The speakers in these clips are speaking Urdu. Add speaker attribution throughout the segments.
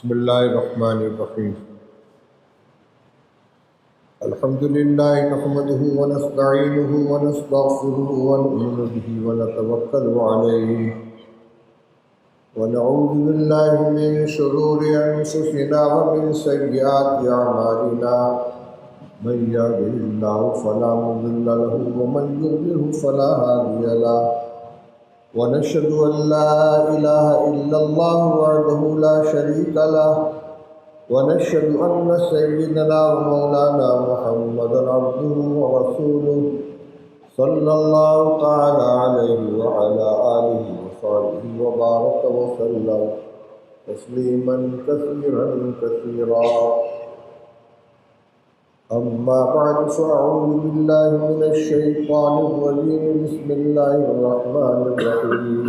Speaker 1: بسم اللہ الرحمن الرحیم الحمد للہ نحمده ونستعینه ونستغفره ونؤمن به ونتوکل علیہ ونعوذ باللہ من شرور انفسنا ومن سیئات اعمالنا من یهده اللہ فلا مضل له ومن یضلل فلا ہادی له ونشهد أن لا إله إلا الله وحده لا شريك له ونشهد أن سيدنا ومولانا محمدا عبده ورسوله صلى الله تعالى عليه وعلى آله وصحبه وبارك وسلم تسليما كثيرا كثيرا أما بعد فأعوذ بالله من الشيطان الرجيم بسم الله الرحمن الرحيم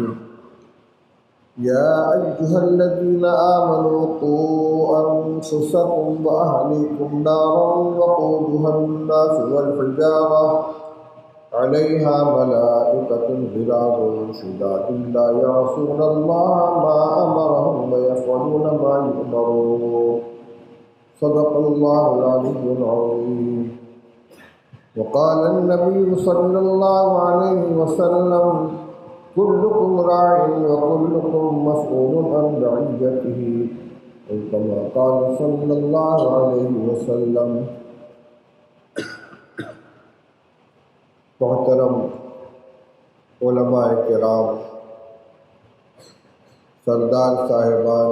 Speaker 1: يا أيها الذين آمنوا قوا أنفسكم وأهليكم نارا وقودها الناس والحجارة عليها ملائكة غلاظ شداد لا يعصون الله ما أمرهم ويفعلون ما يؤمرون صدق الله العلي العظيم وقال النبي صلى الله عليه وسلم كلكم راع وكلكم مسؤول عن رعيته أو كما قال صلى الله عليه وسلم. محترم علماء کرام، سردار صاحبان،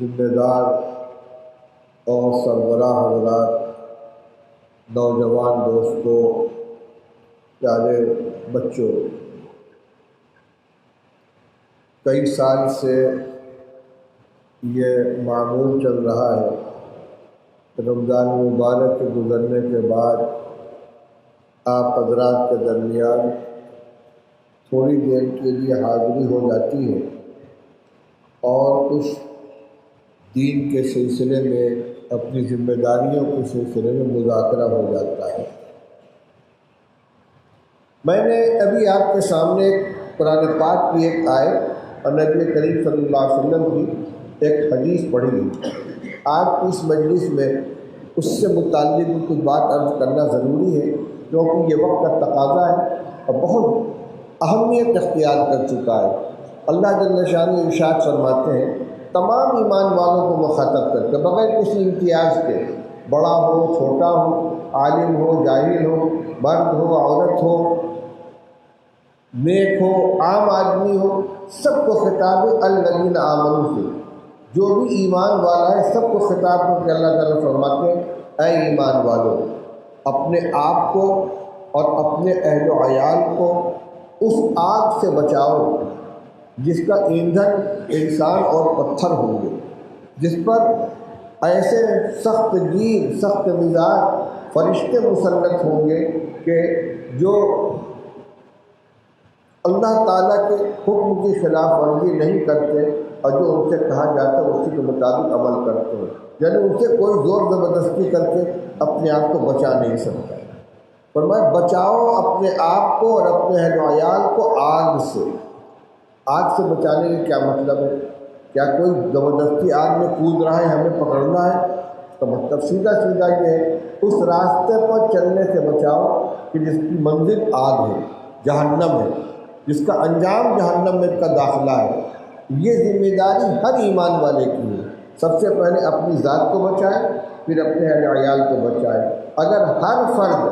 Speaker 1: ذمہ دار اور سربراہ حضرات، نوجوان دوستوں، پیارے بچوں، کئی سال سے یہ معمول چل رہا ہے رمضان مبارک کے گزرنے کے بعد آپ حضرات کے درمیان تھوڑی دیر کے لیے حاضری ہو جاتی ہے اور کچھ دین کے سلسلے میں، اپنی ذمہ داریوں کے سلسلے میں مذاکرہ ہو جاتا ہے. میں نے ابھی آپ کے سامنے قرآن پاک کی ایک آیت اور نبی کریم صلی اللہ علیہ وسلم کی ایک حدیث پڑھی. آج کی اس مجلس میں اس سے متعلق کچھ بات عرض کرنا ضروری ہے، کیونکہ یہ وقت کا تقاضا ہے اور بہت اہمیت اختیار کر چکا ہے. اللہ جل شانہ ارشاد فرماتے ہیں، تمام ایمان والوں کو مخاطب کر کے بغیر کسی امتیاز کے، بڑا ہو چھوٹا ہو، عالم ہو جاہل ہو، مرد ہو عورت ہو، نیک ہو عام آدمی ہو، سب کو خطاب الذین آمنوا سے، جو بھی ایمان والا ہے سب کو خطاب کر کے اللہ تعالیٰ فرماتے ہیں، اے ایمان والو، اپنے آپ کو اور اپنے اہل و عیال کو اس آگ سے بچاؤ جس کا ایندھن انسان اور پتھر ہوں گے، جس پر ایسے سخت گیر سخت مزاج فرشتے مسلط ہوں گے کہ جو اللہ تعالیٰ کے حکم کی خلاف ورزی نہیں کرتے اور جو ان سے کہا جاتا ہے اسی کے مطابق عمل کرتے ہیں. یعنی ان سے کوئی زور زبردستی کر کے اپنے آپ کو بچا نہیں سکتا. فرمایا بچاؤ اپنے آپ کو اور اپنے اہل و عیال کو آگ سے. آگ سے بچانے کا کیا مطلب ہے؟ کیا کوئی زبردستی آگ میں کود رہا ہے ہمیں پکڑنا ہے؟ تو مطلب سیدھا سیدھا یہ ہے، اس راستے پر چلنے سے بچاؤ کہ جس کی منزل آگ ہے، جہنم ہے، جس کا انجام جہنم میں کا داخلہ ہے. یہ ذمہ داری ہر ایمان والے کی ہے. سب سے پہلے اپنی ذات کو بچائے، پھر اپنے اہل عیال کو بچائے. اگر ہر فرد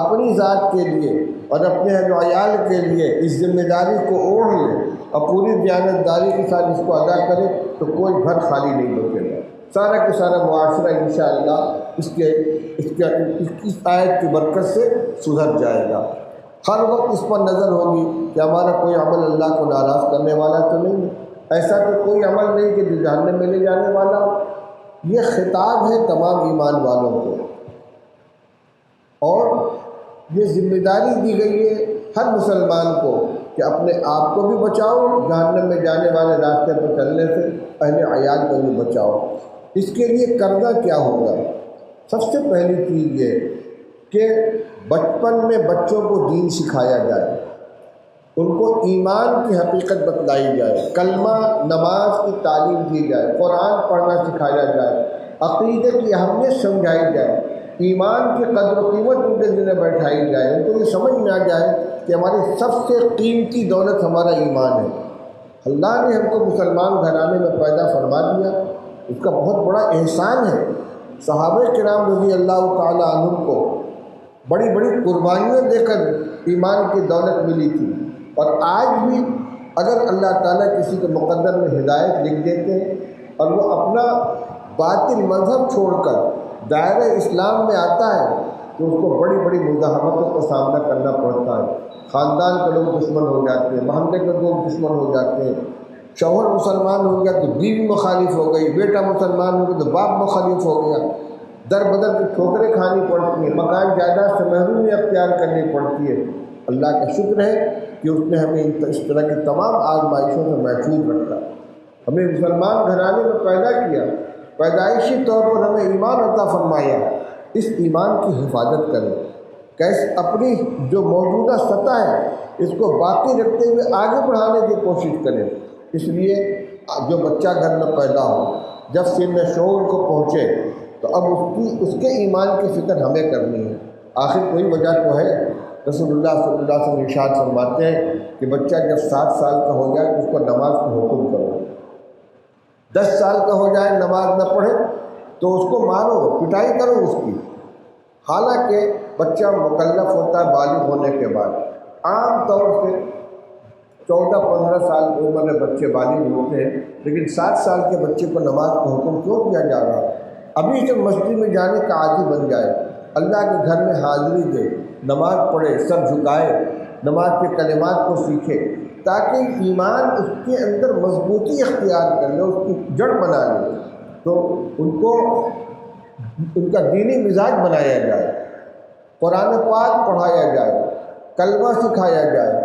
Speaker 1: اپنی ذات کے لیے اور اپنے اہل عیال کے لیے اس ذمہ داری کو اوڑھ لے اور پوری دیانتداری کے ساتھ اس کو ادا کرے تو کوئی گھر خالی نہیں بچے گا. سارا کے سارا معاشرہ انشاءاللہ اس آیت کی برکت سے سدھر جائے گا. ہر وقت اس پر نظر ہوگی کہ ہمارا کوئی عمل اللہ کو ناراض کرنے والا تو نہیں ہے. ایسا تو کوئی عمل نہیں کہ جو جہنم میں لے جانے والا ہو. یہ خطاب ہے تمام ایمان والوں کو، اور یہ ذمہ داری دی گئی ہے ہر مسلمان کو کہ اپنے آپ کو بھی بچاؤ، جہنم میں جانے والے راستے پر چلنے سے اہل عیال کو بھی بچاؤ. اس کے لیے کرنا کیا ہوگا؟ سب سے پہلی چیز یہ کہ بچپن میں بچوں کو دین سکھایا جائے. ان کو ایمان کی حقیقت بتلائی جائے، کلمہ نماز کی تعلیم دی جائے، قرآن پڑھنا سکھایا جائے، عقیدے کی اہمیت سمجھائی جائے، ایمان کی قدر و قیمت ان کے دل میں بیٹھائی جائے، ان کو یہ سمجھ میں آ جائے کہ ہماری سب سے قیمتی دولت ہمارا ایمان ہے۔ اللہ نے ہم کو مسلمان گھرانے میں پیدا فرما دیا، اس کا بہت بڑا احسان ہے۔ صحابہ کرام رضی اللہ تعالیٰ عنہم کو بڑی بڑی قربانیاں دے کر ایمان کی دولت ملی تھی، اور آج بھی اگر اللہ تعالیٰ کسی کے مقدر میں ہدایت لکھ دیتے ہیں اور وہ اپنا باطل مذہب چھوڑ کر دائرہ اسلام میں آتا ہے تو اس کو بڑی بڑی مزاحمتوں کا سامنا کرنا پڑتا ہے۔ خاندان کے لوگ دشمن ہو جاتے ہیں، محلے کے لوگ دشمن ہو جاتے ہیں، شوہر مسلمان ہو گیا تو بیوی مخالف ہو گئی، بیٹا مسلمان ہو گیا تو باپ مخالف ہو گیا، در بدر کی ٹھوکریں کھانی پڑتی ہیں، مکان جائیداد سے محرومی اختیار کرنی پڑتی ہے۔ اللہ کا شکر ہے کہ اس نے ہمیں اس طرح کی تمام آزمائشوں سے محفوظ رکھا، ہمیں مسلمان گھرانے میں پیدا کیا، پیدائشی طور پر ہمیں ایمان عطا فرمایا۔ اس ایمان کی حفاظت کریں، کیسے اپنی جو موجودہ سطح ہے اس کو باقی رکھتے ہوئے آگے بڑھانے کی کوشش کریں۔ اس لیے جو بچہ گھر میں پیدا ہو، جب سن شعور کو پہنچے تو اب اس کے ایمان کی فکر ہمیں کرنی ہے۔ آخر کوئی وجہ تو ہے، رسول اللہ صلی اللہ علیہ وسلم ارشاد فرماتے ہیں کہ بچہ جب 7 سال کا ہو جائے تو اس کو نماز کا حکم کرو، 10 سال کا ہو جائے نماز نہ پڑھے تو اس کو مارو، پٹائی کرو اس کی۔ حالانکہ بچہ مکلف ہوتا ہے بالغ ہونے کے بعد، عام طور سے 14-15 سال کی عمر میں بچے بالغ ہوتے ہیں، لیکن 7 سال کے بچے کو نماز کا حکم کیوں دیا جا رہا ہے؟ ابھی سے مسجد میں جانے کا عادی بن جائے، اللہ کے گھر میں حاضری دے، نماز پڑھے، سر جھکائے، نماز کے کلمات کو سیکھے، تاکہ ایمان اس کے اندر مضبوطی اختیار کر لے، اس کی جڑ بنا لے، تو ان کا دینی مزاج بنایا جائے، قرآن پاک پڑھایا جائے، کلمہ سکھایا جائے،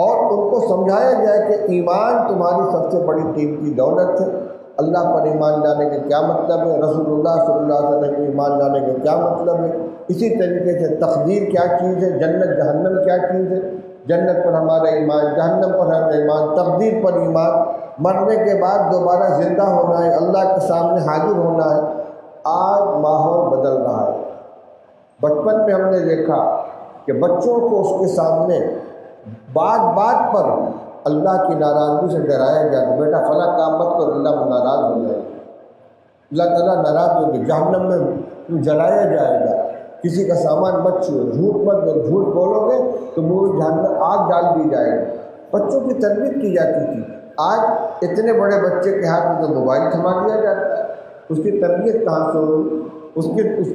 Speaker 1: اور ان کو سمجھایا جائے کہ ایمان تمہاری سب سے بڑی قیمتی دولت ہے۔ اللہ پر ایمان لانے کا کیا مطلب ہے، رسول اللہ صلی اللہ علیہ وسلم پر ایمان لانے کا کیا مطلب ہے، اسی طریقے سے تقدیر کیا چیز ہے، جنت جہنم کیا چیز ہے، جنت پر ہمارا ایمان، جہنم پر ہمارا ایمان، تقدیر پر ایمان، مرنے کے بعد دوبارہ زندہ ہونا ہے، اللہ کے سامنے حاضر ہونا ہے۔ آج ماحول بدل رہا ہے۔ بچپن میں ہم نے دیکھا کہ بچوں کو اس کے سامنے بات پر اللہ کی ناراضگی سے ڈرایا جاتا، بیٹا فلاں کام مت کرو، اللہ ناراض ہو جائے، اللہ تعالیٰ ناراض ہو گیا، جہنم میں جلایا جائے گا، کسی کا سامان مت چھوڑو، جھوٹ مت بولو، جھوٹ بولو گے تو منہ میں جہنم آگ ڈال دی جائے گی۔ بچوں کی تربیت کی جاتی تھی، آج اتنے بڑے بچے کے ہاتھ میں تو موبائل تھما دیا جاتا ہے، اس کی تربیت کہاں سے ہوگی؟ اس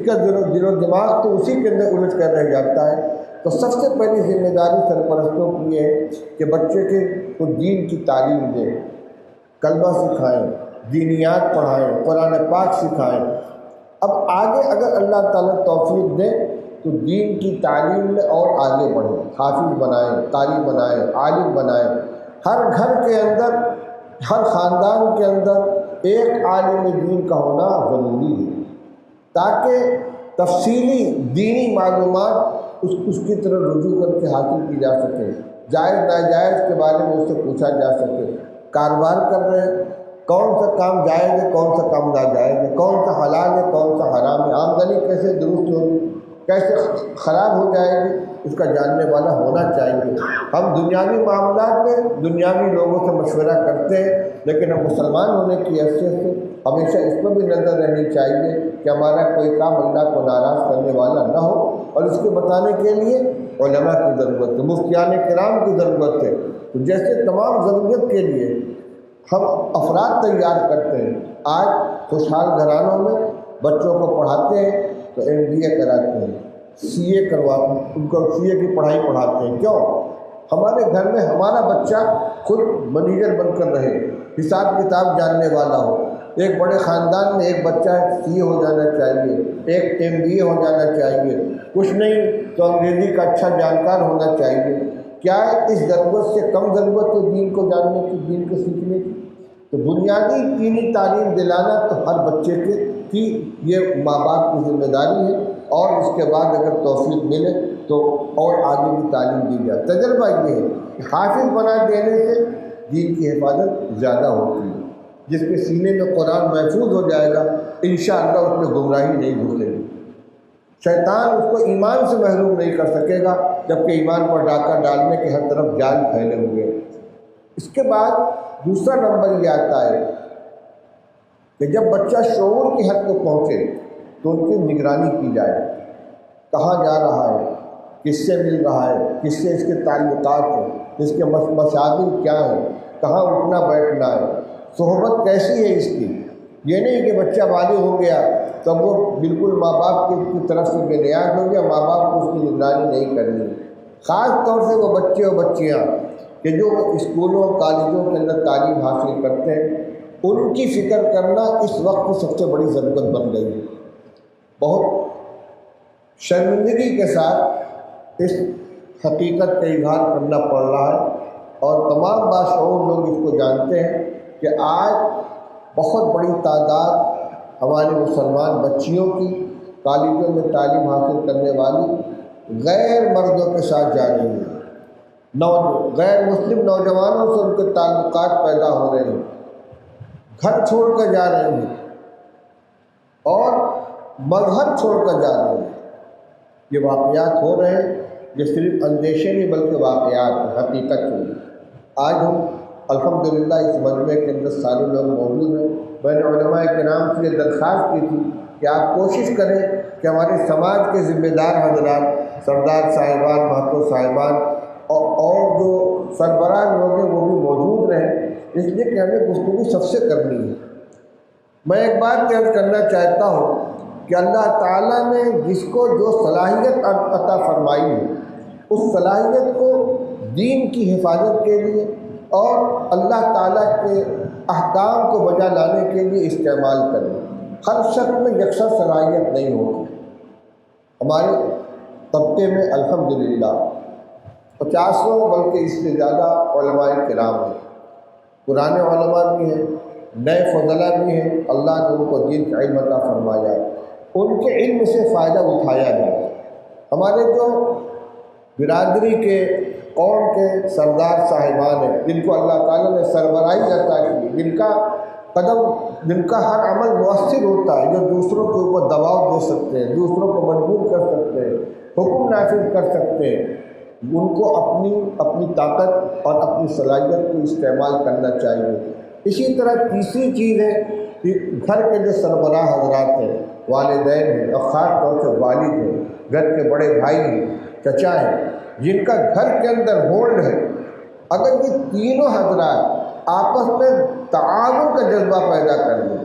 Speaker 1: کا دل و دماغ تو اسی کے اندر الجھ کر رہ جاتا ہے۔ تو سب سے پہلی ذمہ داری سرپرستوں کی یہ ہے کہ بچے کو دین کی تعلیم دیں، کلمہ سکھائیں، دینیات پڑھائیں، قرآن پاک سکھائیں۔ اب آگے اگر اللہ تعالیٰ توفیق دے تو دین کی تعلیم میں اور آگے بڑھیں، حافظ بنائیں، قاری بنائیں، عالم بنائیں۔ ہر گھر کے اندر، ہر خاندان کے اندر ایک عالم دین کا ہونا ضروری ہے، تاکہ تفصیلی دینی معلومات اس کی طرف رجوع کر کے حاصل کی جا سکے، جائز ناجائز کے بارے میں اس سے پوچھا جا سکے۔ کاروبار کر رہے ہیں، کون سا کام جائز ہے، کون سا کام ناجائز ہے، کون سا حلال ہے، کون سا حرام ہے، آمدنی کیسے درست ہوگی، کیسے خراب ہو جائے گی، اس کا جاننے والا ہونا چاہیے۔ ہم دنیاوی معاملات میں دنیاوی لوگوں سے مشورہ کرتے ہیں، لیکن ہم مسلمان ہونے کی حیثیت سے ہمیشہ اس پر بھی نظر رہنی چاہیے کہ ہمارا کوئی کام اللہ کو ناراض کرنے والا نہ ہو، اور اس کو بتانے کے لیے علماء کی ضرورت ہے، مفتیان کرام کی ضرورت ہے۔ تو جیسے تمام ضرورت کے لیے ہم افراد تیار کرتے ہیں، آج خوشحال گھرانوں میں بچوں کو پڑھاتے ہیں تو MBA کراتے ہیں، CA کرواتے ہیں، ان کو CA کی پڑھائی پڑھاتے ہیں۔ کیوں؟ ہمارے گھر میں ہمارا بچہ خود منیجر بن کر رہے، حساب کتاب جاننے والا ہو۔ ایک بڑے خاندان میں ایک بچہ CA ہو جانا چاہیے، ایک MBA ہو جانا چاہیے، کچھ نہیں تو انگریزی کا اچھا جانکار ہونا چاہیے۔ کیا اس ضرورت سے کم ضرورت ہے دین کو جاننے کی، دین کو سیکھنے کی؟ تو بنیادی دینی تعلیم دلانا تو ہر بچے کی یہ ماں باپ کی ذمہ داری ہے اور اس کے بعد اگر توفیق ملے تو اور آگے کی تعلیم دی جائے۔ تجربہ یہ ہے کہ حافظ بنا دینے سے دین کی حفاظت زیادہ ہوتی ہے۔ جس کے سینے میں قرآن محفوظ ہو جائے گا انشاءاللہ اس میں گمراہی نہیں گھسے گی، شیطان اس کو ایمان سے محروم نہیں کر سکے گا، جبکہ ایمان پر ڈاکہ ڈالنے کے ہر طرف جال پھیلے ہوئے ہیں۔ اس کے بعد دوسرا نمبر یہ آتا ہے کہ جب بچہ شعور کی حد کو پہنچے تو ان کی نگرانی کی جائے، کہاں جا رہا ہے، کس سے مل رہا ہے، کس سے اس کے تعلقات ہیں، اس کے مشاغل کیا ہیں، کہاں اٹھنا بیٹھنا ہے، صحبت کیسی ہے اس کی۔ یہ نہیں کہ بچہ بالغ ہو گیا تب وہ بالکل ماں باپ کی طرف سے بے نیاز ہو گیا، ماں باپ کو اس کی نگرانی نہیں کرنی۔ خاص طور سے وہ بچے اور بچیاں کہ جو اسکولوں کالجوں کے اندر تعلیم حاصل کرتے ہیں، ان کی فکر کرنا اس وقت سب سے بڑی ضرورت بن گئی ہے۔ بہت شرمندگی کے ساتھ اس حقیقت کا اظہار کرنا پڑ رہا ہے، اور تمام باشعور لوگ اس کو جانتے ہیں کہ آج بہت بڑی تعداد ہمارے مسلمان بچیوں کی کالجوں میں تعلیم حاصل کرنے والی غیر مردوں کے ساتھ جا رہی ہیں، غیر مسلم نوجوانوں سے ان کے تعلقات پیدا ہو رہے ہیں، گھر چھوڑ کر جا رہے ہیں اور مذہب چھوڑ کر جا رہے ہیں۔ یہ واقعات ہو رہے ہیں، یہ صرف اندیشے نہیں بلکہ واقعات ہیں، حقیقت نہیں۔ آج ہم الحمدللہ اس مجمع کے اندر سارے لوگ موجود ہیں۔ میں نے علماء کرام سے یہ درخواست کی تھی کہ آپ کوشش کریں کہ ہمارے سماج کے ذمہ دار حضرات، سردار صاحبان، مہتو صاحبان اور جو سربراہ لوگ ہیں وہ بھی موجود رہیں، اس لیے کہ ہمیں گفتگو سب سے کرنی ہے۔ میں ایک بات عرض کرنا چاہتا ہوں کہ اللہ تعالیٰ نے جس کو جو صلاحیت عطا فرمائی ہے، اس صلاحیت کو دین کی حفاظت کے لیے اور اللہ تعالیٰ کے احکام کو بجا لانے کے لیے استعمال کریں۔ ہر شخص میں یکساں صلاحیت نہیں ہوتی۔ ہمارے طبقے میں الحمدللہ 50 بلکہ اس سے زیادہ علماء کرام ہیں، پرانے علماء بھی ہیں، نئے فضلہ بھی ہیں، اللہ نے ان کو دین کا علم عطا فرمایا ہے، ان کے علم سے فائدہ اٹھایا جائے۔ ہمارے جو برادری کے قوم کے سردار صاحبان ہیں، جن کو اللہ تعالیٰ نے سربراہی عطا کی، جن کا ہر عمل مؤثر ہوتا ہے، جو دوسروں کے اوپر دباؤ دے سکتے ہیں، دوسروں کو مجبور کر سکتے ہیں، حکم نافذ کر سکتے ہیں، ان کو اپنی طاقت اور اپنی صلاحیت کو استعمال کرنا چاہیے۔ اسی طرح تیسری چیز ہے کہ گھر کے جو سربراہ حضرات ہیں، والدین ہیں اور خاص طور سے والد ہیں، گھر کے بڑے بھائی ہیں، چچا ہیں، جن کا گھر کے اندر ہولڈ ہے، اگر یہ تینوں حضرات آپس میں تعاون کا جذبہ پیدا کر لیں،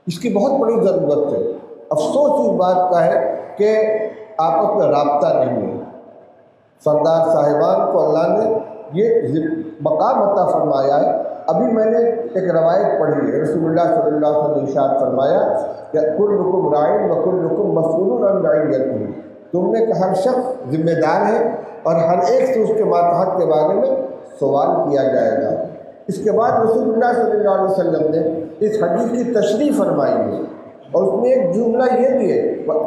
Speaker 1: اس کی بہت بڑی ضرورت ہے۔ افسوس اس بات کا ہے کہ آپس میں رابطہ نہیں ہے۔ سردار صاحبان کو اللہ نے یہ مقام عطا فرمایا ہے۔ ابھی میں نے ایک روایت پڑھی ہے، رسول اللہ صلی اللہ علیہ وسلم نے ارشاد فرمایا کہ کلکم راع وکلکم مسئول عن رعیتہ، تم میں کہ ہر شخص ذمہ دار ہے اور ہر ایک سے اس کے ماتحت کے بارے میں سوال کیا جائے گا۔ اس کے بعد رسول اللہ صلی اللہ علیہ وسلم نے اس حدیث کی تشریح فرمائی ہے، اور اس میں ایک جملہ یہ بھی ہے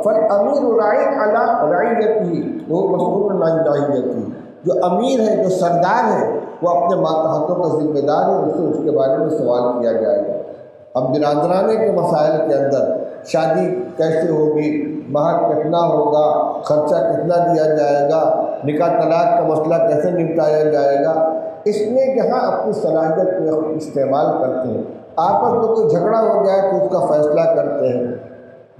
Speaker 1: فالامیر راع علی رعیتہ وہ مسئول عن رعیتہ، جو امیر ہے، جو سردار ہے، وہ اپنے ماتحتوں کا ذمہ دار ہے، اس سے اس کے بارے میں سوال کیا جائے گا۔ اب برادرانے کے مسائل کے اندر شادی کیسے ہوگی، مہر کتنا ہوگا، خرچہ کتنا دیا جائے گا، نکاح طلاق کا مسئلہ کیسے نپٹایا جائے گا، اس میں یہاں اپنی صلاحیت کو استعمال کرتے ہیں۔ آپس میں کوئی جھگڑا ہو جائے تو اس کا فیصلہ کرتے ہیں،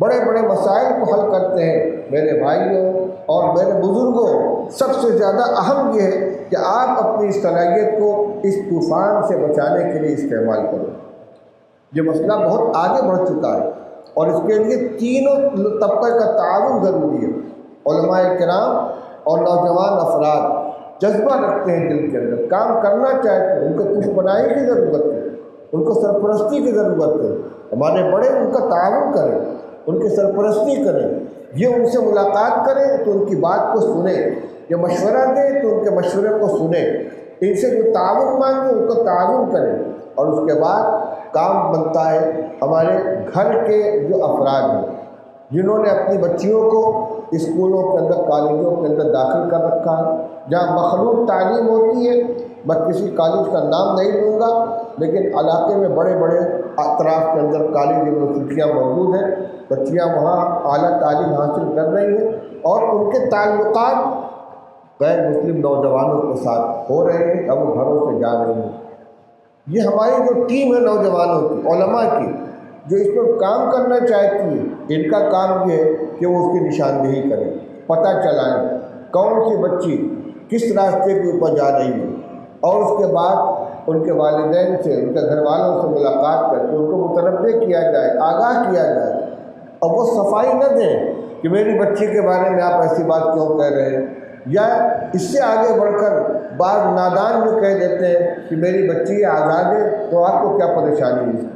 Speaker 1: بڑے بڑے مسائل کو حل کرتے ہیں۔ میرے بھائیوں اور میرے بزرگوں، سب سے زیادہ اہم یہ ہے کہ آپ اپنی صلاحیت کو اس طوفان سے بچانے کے لیے استعمال کریں۔ یہ مسئلہ بہت آگے بڑھ چکا ہے اور اس کے لیے تینوں طبقے کا تعاون ضروری ہے۔ علماء کرام اور نوجوان افراد جذبہ رکھتے ہیں، دل کے اندر کام کرنا چاہتے ہیں، ان کو کچھ بنائی کی ضرورت ہے، ان کو سرپرستی کی ضرورت ہے۔ ہمارے بڑے ان کا تعاون کریں، ان کی سرپرستی کریں، یہ ان سے ملاقات کریں تو ان کی بات کو سنیں، یہ مشورہ دیں تو ان کے مشورے کو سنیں، ان سے جو تعاون مانگیں ان کو تعاون کریں۔ اور اس کے بعد کام بنتا ہے ہمارے گھر کے جو افراد ہیں، جنہوں نے اپنی بچیوں کو اسکولوں کے اندر کالجوں کے اندر داخل کر رکھا ہے جہاں مخلوط تعلیم ہوتی ہے. میں کسی کالج کا نام نہیں لوں گا لیکن علاقے میں بڑے بڑے اطراف کے اندر کالج یونیورسٹیاں موجود ہیں. بچیاں وہاں اعلیٰ تعلیم حاصل کر رہی ہیں اور ان کے تعلقات غیر مسلم نوجوانوں کے ساتھ ہو رہے ہیں اور وہ گھروں سے جا رہے ہیں. یہ ہماری جو ٹیم ہے نوجوانوں کی علماء کی جو اس پر کام کرنا چاہتی ہے، ان کا کام یہ ہے کہ وہ اس کی نشاندہی کریں، پتہ چلائیں کون سی بچی کس راستے کے اوپر جا رہی ہے، اور اس کے بعد ان کے والدین سے ان کے گھر والوں سے ملاقات کر کے ان کو متنبع کیا جائے، آگاہ کیا جائے. اور وہ صفائی نہ دیں کہ میری بچی کے بارے میں آپ ایسی بات کیوں کہہ رہے ہیں، یا اس سے آگے بڑھ کر بعض نادان بھی کہہ دیتے ہیں کہ میری بچی آزاد ہے تو آپ کو کیا پریشانی ہے.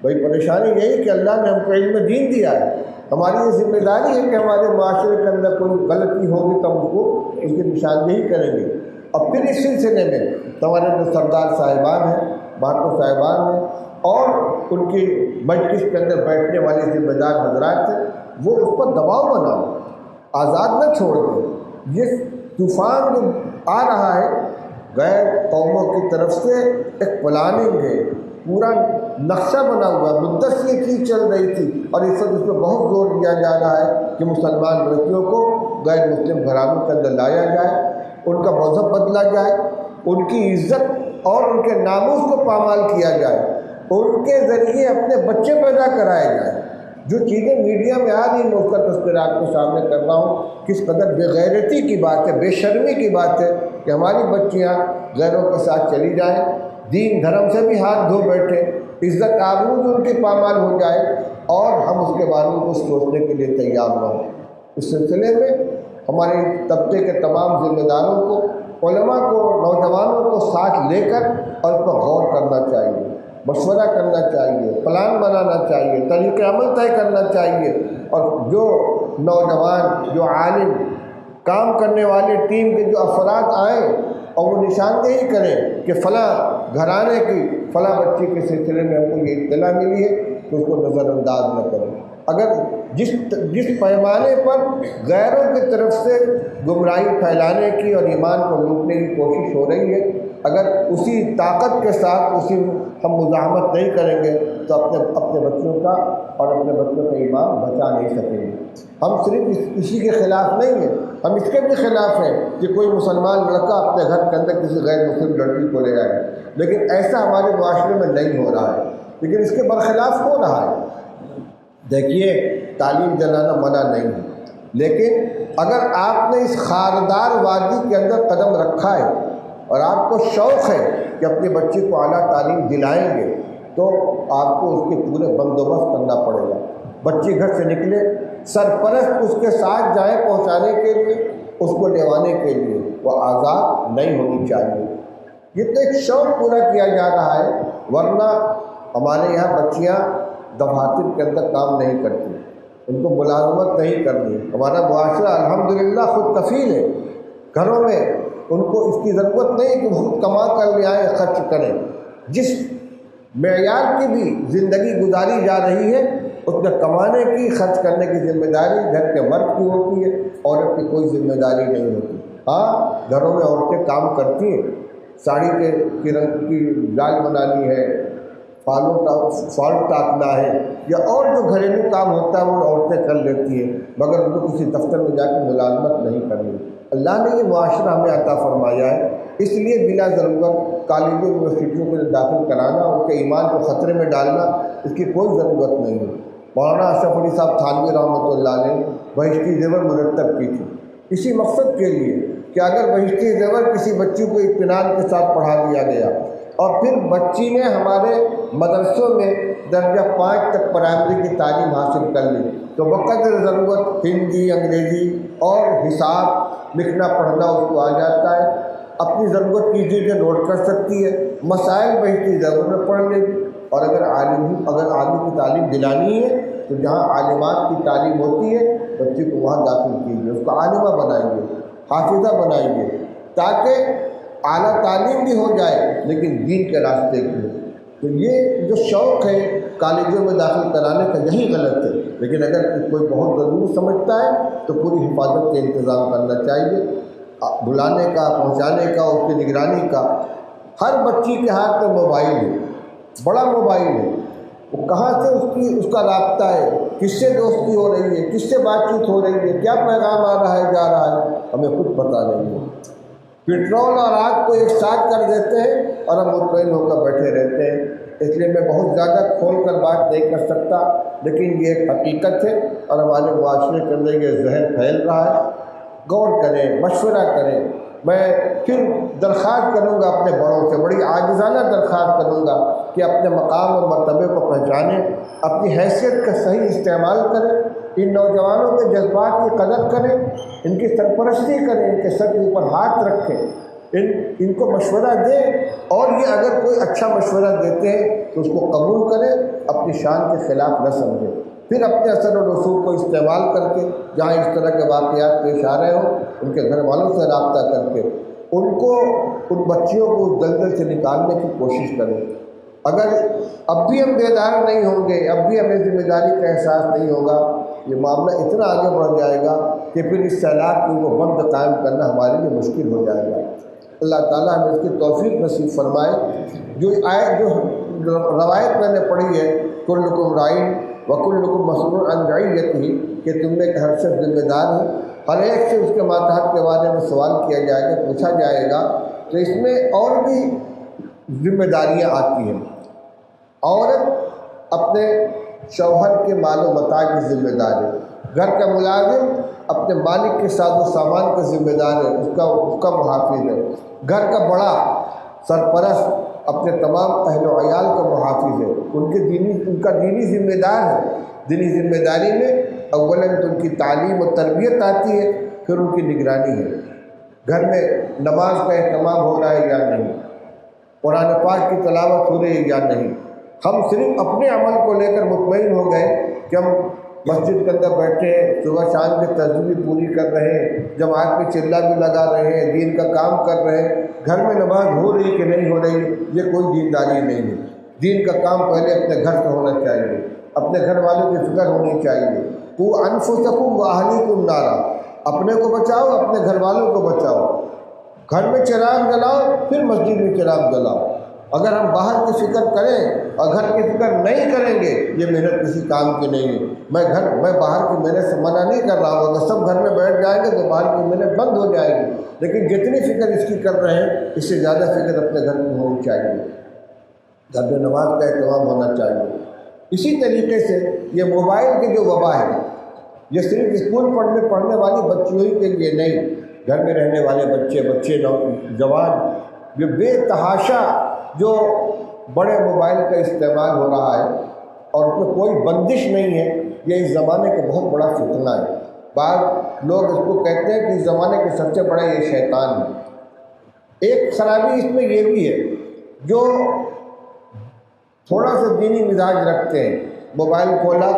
Speaker 1: بھائی پریشانی یہی کہ اللہ نے ہم کو علم دین دیا ہے، ہماری یہ ذمہ داری ہے کہ ہمارے معاشرے کے اندر کوئی غلطی ہوگی تو ہم اس کو اس کی نشاندہی کریں گے. اور پھر اس سلسلے میں ہمارے جو سردار صاحبان ہیں، بھارتو صاحبان ہیں اور ان کی مجلس کے اندر بیٹھنے والے ذمہ دار حضرات ہیں، وہ اس پر دباؤ بناؤ، آزاد نہ چھوڑ دیں. یہ طوفان جو آ رہا ہے غیر قوموں کی طرف سے ایک پلاننگ ہے، پورا نقشہ بنا ہوا. مدت سے یہ چیز چل رہی تھی اور اس وقت اس پہ بہت زور دیا جا رہا ہے کہ مسلمان لڑکیوں کو غیر مسلم گھرانوں کے اندر لایا جائے، ان کا مذہب بدلا جائے، ان کی عزت اور ان کے ناموس کو پامال کیا جائے، ان کے ذریعے اپنے بچے پیدا کرائے جائیں. جو چیزیں میڈیا میں آ رہی ہیں میں اس کا تذکرہ آپ کے سامنے کر رہا ہوں. کس قدر بے غیرتی کی بات ہے، بے شرمی کی بات ہے کہ ہماری بچیاں غیروں کے ساتھ چلی جائیں، دین دھرم سے بھی ہاتھ دھو بیٹھے، عزت آبرو ان کی پامال ہو جائے اور ہم اس کے بارے میں کچھ سوچنے کے لیے تیار نہ ہوں. اس سلسلے میں ہمارے طبقے کے تمام ذمہ داروں کو، علماء کو، نوجوانوں کو ساتھ لے کر اور اس پر غور کرنا چاہیے، مشورہ کرنا چاہیے، پلان بنانا چاہیے، طریقہ عمل طے کرنا چاہیے. اور جو نوجوان، جو عالم، کام کرنے والے ٹیم کے جو افراد آئیں اور وہ نشاندہی کریں کہ فلاں گھرانے کی فلاں بچی کے سلسلے میں ہم کو یہ اطلاع ملی ہے تو اس کو نظر انداز نہ کریں. اگر جس پیمانے پر غیروں کی طرف سے گمراہی پھیلانے کی اور ایمان کو لوٹنے کی کوشش ہو رہی ہے، اگر اسی طاقت کے ساتھ ہم مزاحمت نہیں کریں گے تو اپنے بچوں کا اور اپنے بچوں کا ایمان بچا نہیں سکیں گے. ہم صرف اسی کے خلاف نہیں ہیں، ہم اس کے بھی خلاف ہیں کہ کوئی مسلمان لڑکا اپنے گھر کے اندر کسی غیر مسلم لڑکی کو لے آئے، لیکن ایسا ہمارے معاشرے میں نہیں ہو رہا ہے، لیکن اس کے برخلاف ہو رہا ہے. دیکھیے تعلیم دلانا منع نہیں ہے، لیکن اگر آپ نے اس خاردار وادی کے اندر قدم رکھا ہے اور آپ کو شوق ہے کہ اپنے بچے کو اعلیٰ تعلیم دلائیں گے تو آپ کو اس کے پورے بندوبست کرنا پڑے گا. بچی گھر سے نکلے، سرپرست اس کے ساتھ جائیں پہنچانے کے لیے، اس کو لیوانے کے لیے، وہ آزاد نہیں ہونی چاہیے. یہ تو ایک شوق پورا کیا جا رہا ہے، ورنہ ہمارے یہاں بچیاں دفاتر کے اندر کام نہیں کرتی، ان کو ملازمت نہیں کرنی. ہمارا معاشرہ الحمدللہ خود کفیل ہے، گھروں میں ان کو اس کی ضرورت نہیں کہ خود کما کر لے آئیں، خرچ کریں. جس معیار کی بھی زندگی گزاری جا رہی ہے اس میں کمانے کی، خرچ کرنے کی ذمہ داری گھر کے مرد کی ہوتی ہے، عورت کی کوئی ذمہ داری نہیں ہوتی. ہاں گھروں میں عورتیں کام کرتی ہیں، ساڑی کے رنگ کی جال بنانی ہے، فال ٹاکنا ہے یا اور جو گھریلو کام ہوتا ہے وہ عورتیں کر لیتی ہیں، مگر ان کو کسی دفتر میں جا کے ملازمت نہیں کرنی. اللہ نے یہ معاشرہ ہمیں عطا فرمایا ہے، اس لیے بلا ضرورت کالجوں یونیورسٹیوں کو داخل کرانا، ان کے ایمان کو خطرے میں ڈالنا، اس کی کوئی ضرورت نہیں ہے. مولانا اشرف علی صاحب تھانوی رحمۃ اللہ علیہ بہشتی زیور مرتب کی تھی اسی مقصد کے لیے کہ اگر بہشتی زیور کسی بچی کو اطمینان کے ساتھ پڑھا دیا گیا اور پھر بچی نے ہمارے مدرسوں میں درجہ 5 تک پرائمری کی تعلیم حاصل کر لی تو بقدر ضرورت ہندی، انگریزی اور حساب لکھنا پڑھنا اس کو آ جاتا ہے، اپنی ضرورت کی چیزیں نوٹ کر سکتی ہے، مسائل بہشتی زیور میں پڑھ لے گی. اور اگر عالم کی تعلیم دلانی ہے تو جہاں عالمات کی تعلیم ہوتی ہے بچے کو وہاں داخل کیجیے، اس کو عالمہ بنائیں گے، حافظہ بنائیں گے، تاکہ اعلیٰ تعلیم بھی ہو جائے لیکن دین کے راستے کی ہو. تو یہ جو شوق ہے کالجوں میں داخل کرانے کا یہی غلط ہے، لیکن اگر کوئی بہت ضروری سمجھتا ہے تو پوری حفاظت کے انتظام کرنا چاہیے، بلانے کا، پہنچانے کا، اس کی نگرانی کا۔ ہر بچی کے ہاتھ میں موبائل ہے، بڑا موبائل ہے، وہ کہاں سے اس کا رابطہ ہے، کس سے دوستی ہو رہی ہے، کس سے بات چیت ہو رہی ہے، کیا پیغام آ رہا ہے، جا رہا ہے، ہمیں خود پتہ نہیں ہے۔ پٹرول اور آگ کو ایک ساتھ کر دیتے ہیں اور ہم مطمئن ہو کر بیٹھے رہتے ہیں۔ اس لیے میں بہت زیادہ کھول کر بات نہیں کر سکتا، لیکن یہ ایک حقیقت ہے اور ہمارے معاشرے کے اندر یہ ذہن پھیل رہا ہے۔ غور کریں، مشورہ کریں۔ میں پھر درخواست کروں گا اپنے بڑوں سے، بڑی عاجزانہ درخواست کروں گا کہ اپنے مقام اور مرتبے کو پہچانیں، اپنی حیثیت کا صحیح استعمال کریں، ان نوجوانوں کے جذبات کی قدر کریں، ان کی سرپرستی کریں، ان کے سر کے اوپر ہاتھ رکھیں، ان کو مشورہ دیں، اور یہ اگر کوئی اچھا مشورہ دیتے ہیں تو اس کو قبول کریں، اپنی شان کے خلاف نہ سمجھیں۔ پھر اپنے اثر و رسوخ کو استعمال کر کے جہاں اس طرح کے واقعات پیش آ رہے ہوں، ان کے گھر والوں سے رابطہ کر کے ان بچیوں کو اس دلدل سے نکالنے کی کوشش کریں۔ اگر اب بھی ہم بیدار نہیں ہوں گے، اب بھی ہمیں ذمہ داری کا احساس نہیں ہوگا، یہ معاملہ اتنا آگے بڑھ جائے گا کہ پھر اس سیلاب کو بند قائم کرنا ہمارے لیے مشکل ہو جائے گا۔ اللہ تعالیٰ ہمیں اس کی توفیق نصیب فرمائے۔ جو روایت میں نے پڑھی ہے، کلکم رائن وکلکم مسئول عن رعیتہ، کہ تم میں ہر شخص ذمہ دار ہے، ہر ایک سے اس کے ماتحت کے بارے میں سوال کیا جائے گا، پوچھا جائے گا۔ تو اس میں اور بھی ذمہ داریاں آتی ہیں۔ عورت اپنے شوہر کے مال و متاع کی ذمہ دار ہے، گھر کا ملازم اپنے مالک کے ساز و سامان کا ذمہ دار ہے، اس کا محافظ ہے، گھر کا بڑا سرپرست اپنے تمام اہل و عیال کا محافظ ہے، ان کا دینی ذمہ دار ہے۔ دینی ذمہ داری میں اولاً تو ان کی تعلیم و تربیت آتی ہے، پھر ان کی نگرانی ہے۔ گھر میں نماز کا اہتمام ہو رہا ہے یا نہیں، قرآن پاک کی تلاوت ہو رہی ہے یا نہیں۔ ہم صرف اپنے عمل کو لے کر مطمئن ہو گئے کہ ہم مسجد کے اندر بیٹھے ہیں، صبح شام کی تسبیح پوری کر رہے ہیں، جماعت میں چلہ بھی لگا رہے ہیں، دین کا کام کر رہے ہیں، گھر میں نماز ہو رہی کہ نہیں ہو رہی، یہ کوئی دینداری نہیں ہے۔ دین کا کام پہلے اپنے گھر سے ہونا چاہیے، اپنے گھر والوں کی فکر ہونی چاہیے۔ قوا انفسکم واہلیکم نارا، اپنے کو بچاؤ، اپنے گھر والوں کو بچاؤ۔ گھر میں چراغ جلاؤ، پھر مسجد میں چراغ جلاؤ۔ اگر ہم باہر کی فکر کریں اور گھر کی فکر نہیں کریں گے، یہ محنت کسی کام کی نہیں ہے۔ میں باہر کی محنت سے منع نہیں کر رہا ہوں، اگر سب گھر میں بیٹھ جائیں گے تو باہر کی محنت بند ہو جائے گی، لیکن جتنی فکر اس کی کر رہے ہیں اس سے زیادہ فکر اپنے گھر میں ہونی چاہیے، گھر میں نماز کا اہتمام ہونا چاہیے۔ اسی طریقے سے یہ موبائل کی جو وبا ہے، یہ صرف اسکول پڑھنے والی بچیوں ہی کے لیے نہیں، گھر میں رہنے والے بچے نوجوان، جو بے تحاشا جو بڑے موبائل کا استعمال ہو رہا ہے اور اس میں کوئی بندش نہیں ہے، یہ اس زمانے کا بہت بڑا فتنہ ہے۔ بعض لوگ اس کو کہتے ہیں کہ اس زمانے کے سب سے بڑا یہ شیطان ہے۔ ایک خرابی اس میں یہ بھی ہے، جو تھوڑا سا دینی مزاج رکھتے ہیں، موبائل کھولا،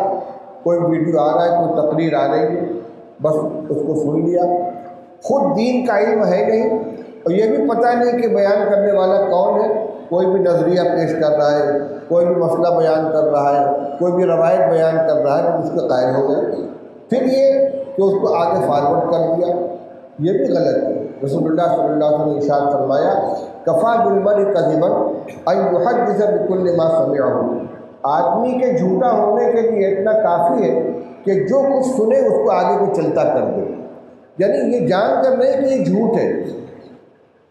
Speaker 1: کوئی ویڈیو آ رہا ہے، کوئی تقریر آ رہی ہے، بس اس کو سن لیا، خود دین کا علم ہے نہیں، اور یہ بھی پتہ نہیں کہ بیان کرنے والا کون ہے۔ کوئی بھی نظریہ پیش کر رہا ہے، کوئی بھی مسئلہ بیان کر رہا ہے، کوئی بھی روایت بیان کر رہا ہے، اس کے قائل ہو گئے۔ پھر یہ کہ اس کو آگے فارورڈ کر دیا، یہ بھی غلط ہے۔ رسول اللہ صلی اللہ علیہ وسلم نے ارشاد فرمایا، کفیٰ بالمرء کذبا ان یحدث بکل ما سمعہ، آدمی کے جھوٹا ہونے کے لیے اتنا کافی ہے کہ جو کچھ سنے اس کو آگے کو چلتا کر دے، یعنی یہ جان کر نہیں کہ یہ جھوٹ ہے،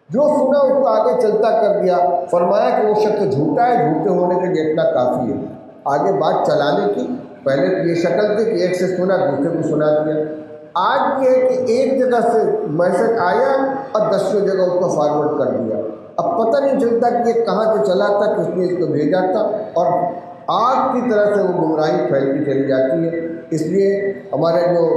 Speaker 1: جو سنا اس کو آگے چلتا کر دیا۔ فرمایا کہ وہ شخص جھوٹا ہے، جھوٹے ہونے کے لیے اتنا کافی ہے، آگے بات چلانے کی پہلے یہ شکل تھی کہ ایک سے سنا دوسرے کو سنا دیا، آج یہ ہے کہ ایک جگہ سے میسج آیا اور 10 جگہ اس کو فارورڈ کر دیا، اب پتہ نہیں چلتا کہ یہ کہاں سے چلا تھا، کس نے اس کو بھیجا تھا، اور آگ کی طرح سے وہ گمراہی پھیلتی چلی جاتی ہے۔ اس لیے ہمارے جو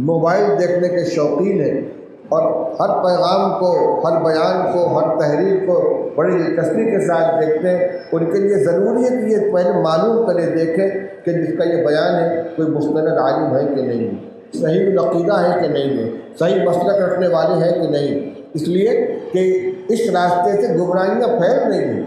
Speaker 1: موبائل دیکھنے کے شوقین ہیں اور ہر پیغام کو، ہر بیان کو، ہر تحریر کو بڑی دلچسپی کے ساتھ دیکھتے ہیں، ان کے لیے ضروری ہے کہ یہ پہلے معلوم کرے، دیکھیں کہ جس کا یہ بیان ہے کوئی مستند عالم ہے کہ نہیں، صحیح العقیدہ ہے کہ نہیں ہے، صحیح مسلک رکھنے والے ہیں کہ نہیں، اس لیے کہ اس راستے سے گمراہیاں پھیل رہی ہیں۔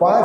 Speaker 1: 5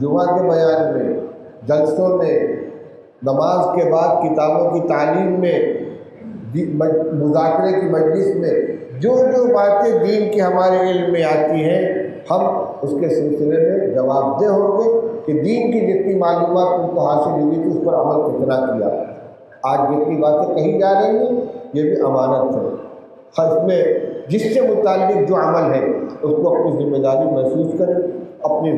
Speaker 1: جمعہ کے بیان میں، جلسوں میں، نماز کے بعد کتابوں کی تعلیم میں، مذاکرے کی مجلس میں جو باتیں دین کی ہمارے علم میں آتی ہیں، ہم اس کے سلسلے میں جواب دہ ہوں گے کہ دین کی جتنی معلومات تم کو حاصل ہوئی تھی اس پر عمل کتنا کیا۔ آج جتنی باتیں کہی جا رہی ہیں یہ بھی امانت ہے، اس میں جس سے متعلق جو عمل ہے اس کو اپنی ذمہ داری محسوس کریں، اپنی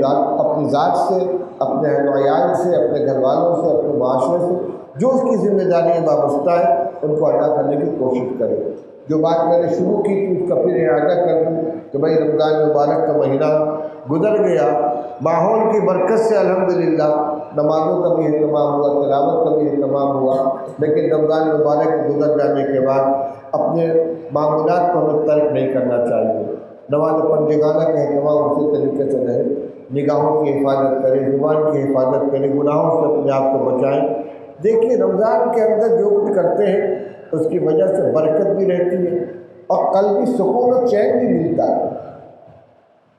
Speaker 1: ذات سے، اپنے اہل و عیال سے، اپنے گھر والوں سے، اپنے معاشرے سے جو اس کی ذمہ داریاں وابستہ ہیں ان کو ادا کرنے کی کوشش کریں۔ جو بات میں نے شروع کی تھی اس کا پھر اعادہ کر دوں کہ بھائی رمضان مبارک کا مہینہ گزر گیا، ماحول کی برکت سے الحمدللہ نمازوں کا بھی اہتمام ہوا، تلاوت کا بھی اہتمام ہوا، لیکن رمضان مبارک گزر جانے کے بعد اپنے معمولات کو ہمیں ترک نہیں کرنا چاہیے۔ نماز پنجگانہ کا اہتمام اسی طریقے سے رہے، نگاہوں کی حفاظت کریں، زبان کی حفاظت کریں، گناہوں سے اپنے آپ کو بچائیں۔ دیکھیے رمضان کے اندر جو کچھ کرتے ہیں اس کی وجہ سے برکت بھی رہتی ہے اور قلبی سکون و چین بھی ملتا ہے۔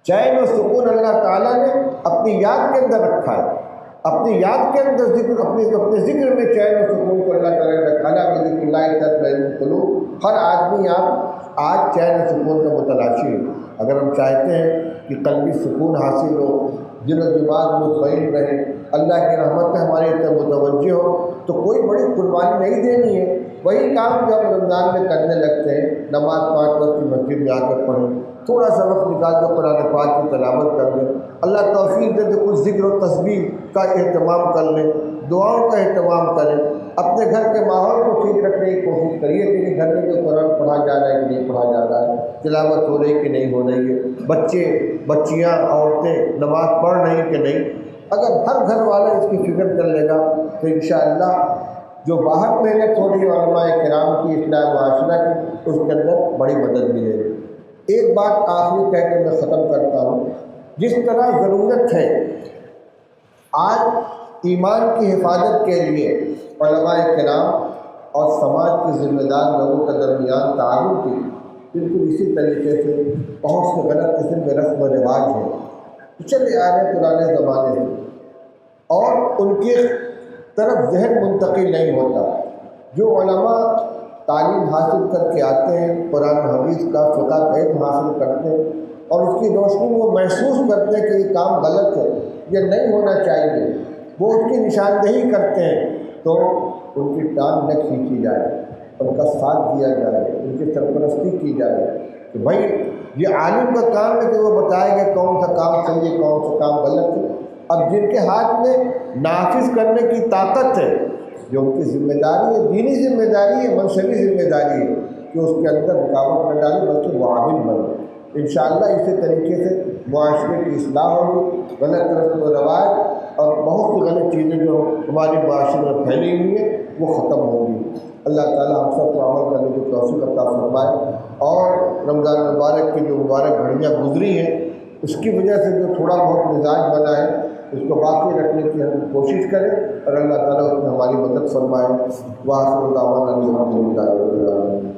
Speaker 1: چین و سکون اللہ تعالیٰ نے اپنی یاد کے اندر رکھا ہے، اپنی یاد کے اندر اپنے ذکر میں چین و سکون کو اللہ تعالیٰ نے رکھا ہے۔ ذکر اللہ تطمئن القلوب، ہر آدمی آپ آج چین و سکون کا متلاشی ہے۔ اگر ہم چاہتے ہیں کہ قلبی سکون حاصل ہو، دل و دماغ مطمئن رہے، اللہ کی رحمت ہماری طرف متوجہ ہو، تو کوئی بڑی قربانی نہیں دینی ہے۔ وہی کام جو ہم رمضان میں کرنے لگتے ہیں، نماز 5 وقت کی مسجد میں آ کر پڑھیں، تھوڑا سا وقت نکال کر قرآن پاک کی تلاوت کر لیں، اللہ توفیق دے تو کچھ ذکر و تسبیح کا اہتمام کر لیں، دعاؤں کا اہتمام کریں، اپنے گھر کے ماحول کو ٹھیک رکھنے کی کوشش کریے کہ گھر میں جو قرآن پڑھا جا رہا ہے کہ نہیں پڑھا جا رہا ہے، تلاوت ہو رہی کہ نہیں ہو رہی ہے، بچے بچیاں عورتیں نماز پڑھ رہی کہ نہیں۔ اگر ہر گھر والا اس کی فکر کر لے گا تو انشاءاللہ جو باہر محنت ہو رہی ہے علماء کرام کی اصلاح معاشرہ کی، اس کے اندر بڑی مدد ملے گی۔ ایک بات آخری کہہ کے میں ختم کرتا ہوں، جس طرح ضرورت ہے آج ایمان کی حفاظت کے لیے علماء کرام اور سماج کے ذمہ دار لوگوں کے درمیان تعاون کی، بالکل اسی طریقے سے بہت سے غلط قسم کے رسم و رواج ہیں چلے آ رہے پرانے زمانے سے، اور ان کی طرف ذہن منتقل نہیں ہوتا۔ جو علماء تعلیم حاصل کر کے آتے ہیں، قرآن و حدیث کا فقہ کا علم حاصل کرتے ہیں اور اس کی روشنی میں وہ محسوس کرتے ہیں کہ یہ کام غلط ہے، یہ نہیں ہونا چاہیے، وہ اس کی نشاندہی کرتے ہیں، تو ان کی ٹانگ نہ کھینچی جائے، ان کا ساتھ دیا جائے، ان کی سرپرستی کی جائے کہ بھائی یہ عالم کا کام ہے کہ وہ بتائے گا کون سا کام صحیح ہے کون سا کام غلط ہے۔ اب جن کے ہاتھ میں نافذ کرنے کی طاقت ہے، جو ان کی ذمہ داری ہے، دینی ذمہ داری ہے، منصبی ذمہ داری ہے کہ اس کے اندر رکاوٹ نہ ڈالے بلکہ وہ عامل بنے۔ انشاءاللہ اسی طریقے سے معاشرے کی اصلاح ہوگی، غلط رسم و رواج اور بہت سی غلط چیزیں جو ہمارے معاشرے میں پھیلی ہوئی ہیں وہ ختم ہوگی۔ اللہ تعالیٰ ہم سب کو عمل کرنے کی توفیق عطا فرمائے، اور رمضان مبارک کی جو مبارک گھڑیاں گزری ہیں اس کی وجہ سے جو تھوڑا بہت مزاج بنا ہے اس کو باقی رکھنے کی ہم کوشش کریں، اور اللہ تعالیٰ اس میں ہماری مدد فرمائے۔ وآخر دعوانا الحمد للہ رب العالمین۔